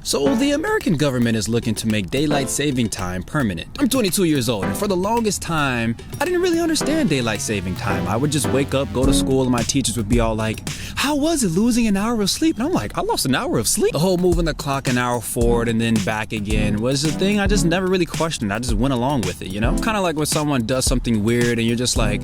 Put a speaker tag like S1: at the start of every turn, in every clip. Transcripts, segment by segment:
S1: So the American government is looking to make daylight saving time permanent. I'm 22 years old, and for the longest time, I didn't really understand daylight saving time. I would just wake up, go to school, and my teachers would be all like, how was it losing an hour of sleep? And I'm like, I lost an hour of sleep. The whole moving the clock an hour forward and then back again was a thing I just never really questioned. I just went along with it, you know? Kind of like when someone does something weird and you're just like,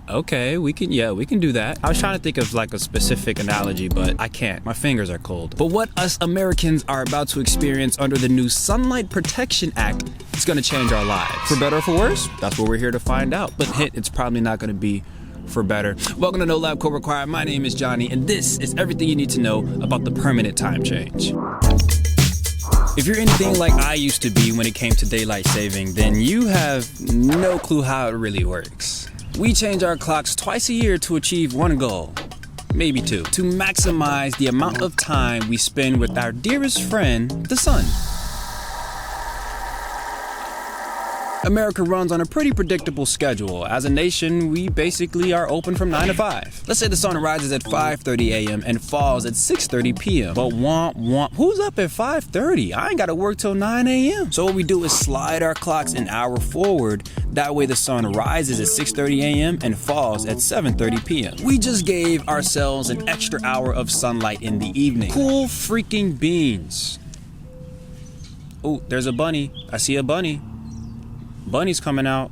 S1: okay, we can do that. I was trying to think of like a specific analogy, but I can't. My fingers are cold. But what us Americans are about to experience under the new Sunlight Protection Act is going to change our lives. For better or for worse? That's what we're here to find out. But hint, it's probably not going to be for better. Welcome to No Lab Coat Required. My name is Johnny, and this is everything you need to know about the permanent time change. If you're anything like I used to be when it came to daylight saving, then you have no clue how it really works. We change our clocks twice a year to achieve one goal, maybe two, to maximize the amount of time we spend with our dearest friend, the sun. America runs on a pretty predictable schedule. As a nation, we basically are open from 9 to 5. Let's say the sun rises at 5:30 a.m. and falls at 6:30 p.m. But who's up at 5:30? I ain't gotta work till 9 a.m. So what we do is slide our clocks an hour forward. That way the sun rises at 6:30 a.m. and falls at 7:30 p.m. We just gave ourselves an extra hour of sunlight in the evening. Cool freaking beans. Oh, there's a bunny. I see a bunny. Bunny's coming out.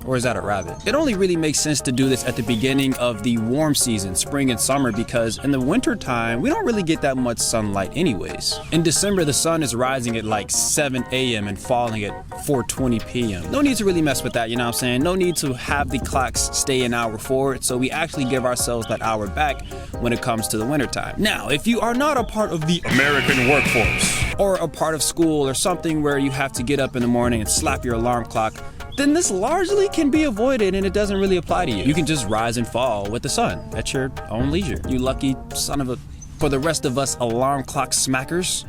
S1: Or is that a rabbit? It only really makes sense to do this at the beginning of the warm season, spring and summer, because in the winter time, we don't really get that much sunlight anyways. In December, the sun is rising at like 7 a.m. and falling at 4:20 p.m. No need to really mess with that, you know what I'm saying? No need to have the clocks stay an hour forward, so we actually give ourselves that hour back when it comes to the winter time. Now, if you are not a part of the American workforce, or a part of school or something where you have to get up in the morning and slap your alarm clock, then this largely can be avoided and it doesn't really apply to you. You can just rise and fall with the sun at your own leisure. You lucky son of a... For the rest of us alarm clock smackers,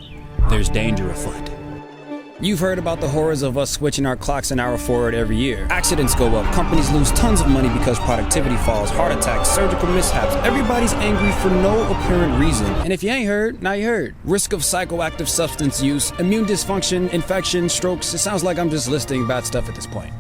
S1: there's danger afoot. You've heard about the horrors of us switching our clocks an hour forward every year. Accidents go up, companies lose tons of money because productivity falls, heart attacks, surgical mishaps. Everybody's angry for no apparent reason. And if you ain't heard, now you heard. Risk of psychoactive substance use, immune dysfunction, infection, strokes. It sounds like I'm just listing bad stuff at this point.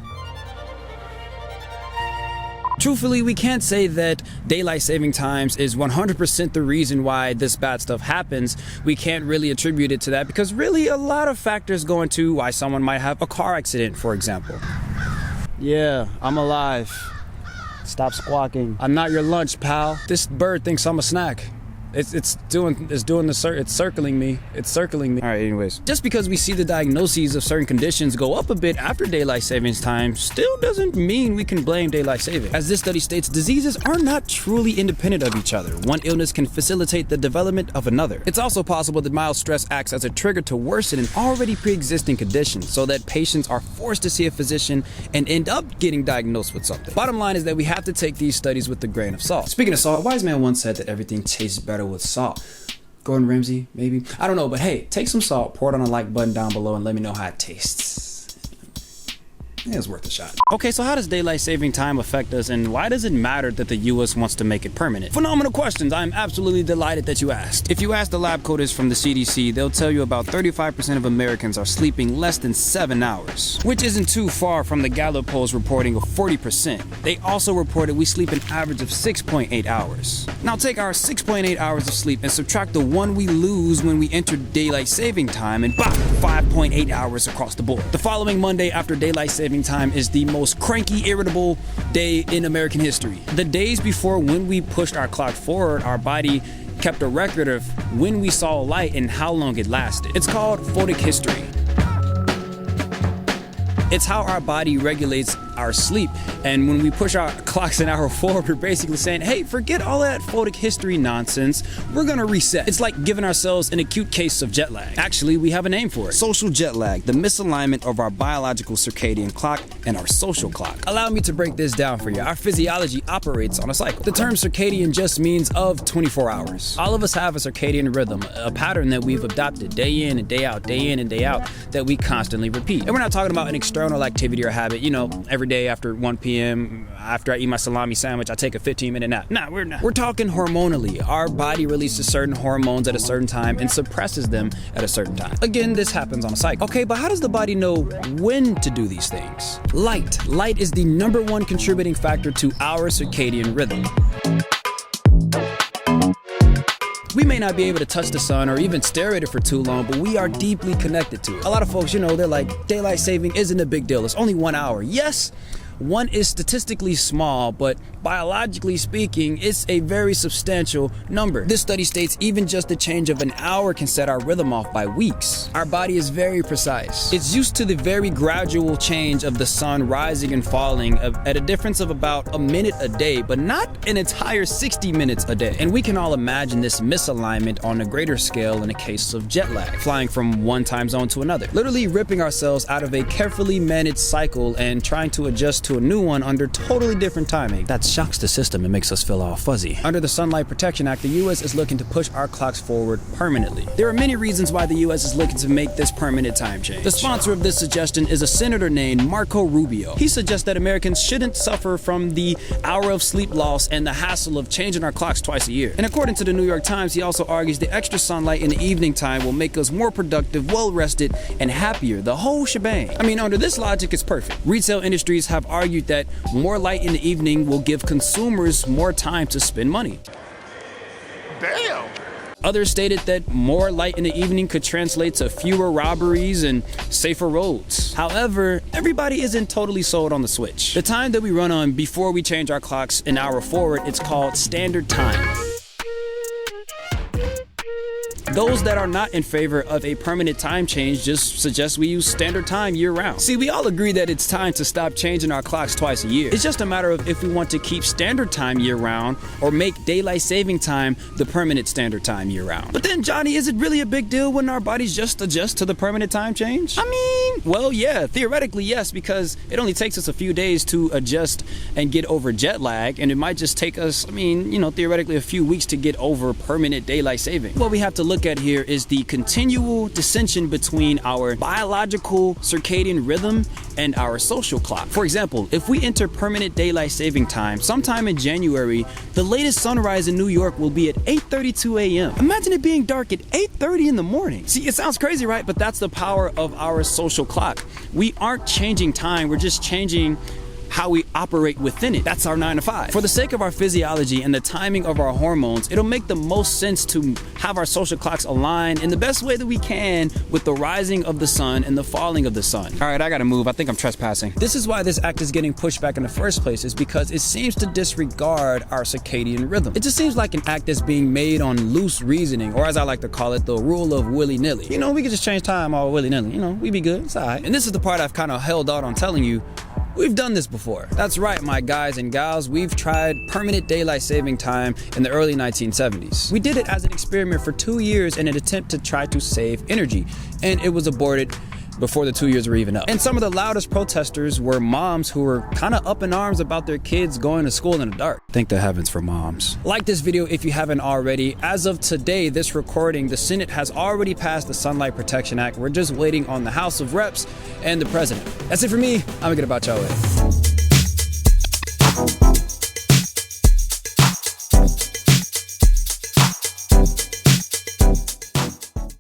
S1: Truthfully, we can't say that daylight saving times is 100% the reason why this bad stuff happens. We can't really attribute it to that because really a lot of factors go into why someone might have a car accident, for example. Yeah, I'm alive. Stop squawking. I'm not your lunch, pal. This bird thinks I'm a snack. It's circling me. All right, anyways. Just because we see the diagnoses of certain conditions go up a bit after daylight savings time still doesn't mean we can blame daylight saving. As this study states, diseases are not truly independent of each other. One illness can facilitate the development of another. It's also possible that mild stress acts as a trigger to worsen an already pre-existing condition so that patients are forced to see a physician and end up getting diagnosed with something. Bottom line is that we have to take these studies with a grain of salt. Speaking of salt, a wise man once said that everything tastes better with salt. Gordon Ramsay, maybe? I don't know, but hey, take some salt, pour it on a like button down below, and let me know how it tastes. Yeah, it's worth a shot. Okay, so how does daylight saving time affect us, and why does it matter that the US wants to make it permanent? Phenomenal questions. I'm absolutely delighted that you asked. If you ask the lab coaters from the CDC, they'll tell you about 35% of Americans are sleeping less than 7 hours, which isn't too far from the Gallup polls reporting of 40%. They also reported we sleep an average of 6.8 hours. Now take our 6.8 hours of sleep and subtract the one we lose when we enter daylight saving time, and bop, 5.8 hours across the board. The following Monday after daylight saving time is the most cranky, irritable day in American history. The days before when we pushed our clock forward, our body kept a record of when we saw light and how long it lasted. It's called PHOTIC history. It's how our body regulates our sleep. And when we push our clocks an hour forward, we're basically saying, hey, forget all that PHOTIC history nonsense. We're gonna reset. It's like giving ourselves an acute case of jet lag. Actually, we have a name for it. Social jet lag, the misalignment of our biological circadian clock and our social clock. Allow me to break this down for you. Our physiology operates on a cycle. The term circadian just means of 24 hours. All of us have a circadian rhythm, a pattern that we've adopted day in and day out, that we constantly repeat. And we're not talking about an external activity or habit, you know, every every day after 1 p.m. after I eat my salami sandwich, I take a 15-minute nap. Nah, we're not. We're talking hormonally. Our body releases certain hormones at a certain time and suppresses them at a certain time. Again, this happens on a cycle. Okay, but how does the body know when to do these things? Light. Light is the #1 contributing factor to our circadian rhythm. We may not be able to touch the sun or even stare at it for too long, but we are deeply connected to it. A lot of folks, they're like, daylight saving isn't a big deal. It's only 1 hour. Yes, 1 is statistically small, but biologically speaking, it's a very substantial number. This study states even just the change of an hour can set our rhythm off by weeks. Our body is very precise. It's used to the very gradual change of the sun rising and falling at a difference of about a minute a day, but not an entire 60 minutes a day. And we can all imagine this misalignment on a greater scale in a case of jet lag, flying from one time zone to another, literally ripping ourselves out of a carefully managed cycle and trying to adjust to a new one under totally different timing. That shocks the system and makes us feel all fuzzy. Under the Sunlight Protection Act, the U.S. is looking to push our clocks forward permanently. There are many reasons why the U.S. is looking to make this permanent time change. The sponsor of this suggestion is a senator named Marco Rubio. He suggests that Americans shouldn't suffer from the hour of sleep loss and the hassle of changing our clocks twice a year. And according to the New York Times, he also argues the extra sunlight in the evening time will make us more productive, well-rested, and happier. The whole shebang. I mean, under this logic, it's perfect. Retail industries have argued that more light in the evening will give consumers more time to spend money.
S2: Damn!
S1: Others stated that more light in the evening could translate to fewer robberies and safer roads. However, everybody isn't totally sold on the switch. The time that we run on before we change our clocks an hour forward, it's called standard time. Those that are not in favor of a permanent time change just suggest we use standard time year-round. See, we all agree that it's time to stop changing our clocks twice a year. It's just a matter of if we want to keep standard time year-round or make daylight saving time the permanent standard time year-round. But then, Johnny, is it really a big deal when our bodies just adjust to the permanent time change? I mean, well, yeah, theoretically, yes, because it only takes us a few days to adjust and get over jet lag, and it might just take us, theoretically a few weeks to get over permanent daylight saving. What we have to look at here is the continual dissension between our biological circadian rhythm and our social clock. For example, if we enter permanent daylight saving time sometime in January, the latest sunrise in New York will be at 8:32 a.m. Imagine it being dark at 8:30 in the morning. See, it sounds crazy, right? But that's the power of our social clock. We aren't changing time, we're just changing how we operate within it. That's our 9 to 5. For the sake of our physiology and the timing of our hormones, it'll make the most sense to have our social clocks align in the best way that we can with the rising of the sun and the falling of the sun. All right, I gotta move. I think I'm trespassing. This is why this act is getting pushed back in the first place, is because it seems to disregard our circadian rhythm. It just seems like an act that's being made on loose reasoning, or as I like to call it, the rule of willy-nilly. We could just change time all willy-nilly. We be good. It's all right. And this is the part I've kind of held out on telling you. We've done this before. That's right, my guys and gals. We've tried permanent daylight saving time in the early 1970s. We did it as an experiment for 2 years in an attempt to try to save energy, and it was aborted before the 2 years were even up. And some of the loudest protesters were moms who were kind of up in arms about their kids going to school in the dark. Thank the heavens for moms. Like this video if you haven't already. As of today, this recording, the Senate has already passed the Sunlight Protection Act. We're just waiting on the House of Reps and the President. That's it for me. I'm gonna get about y'all way.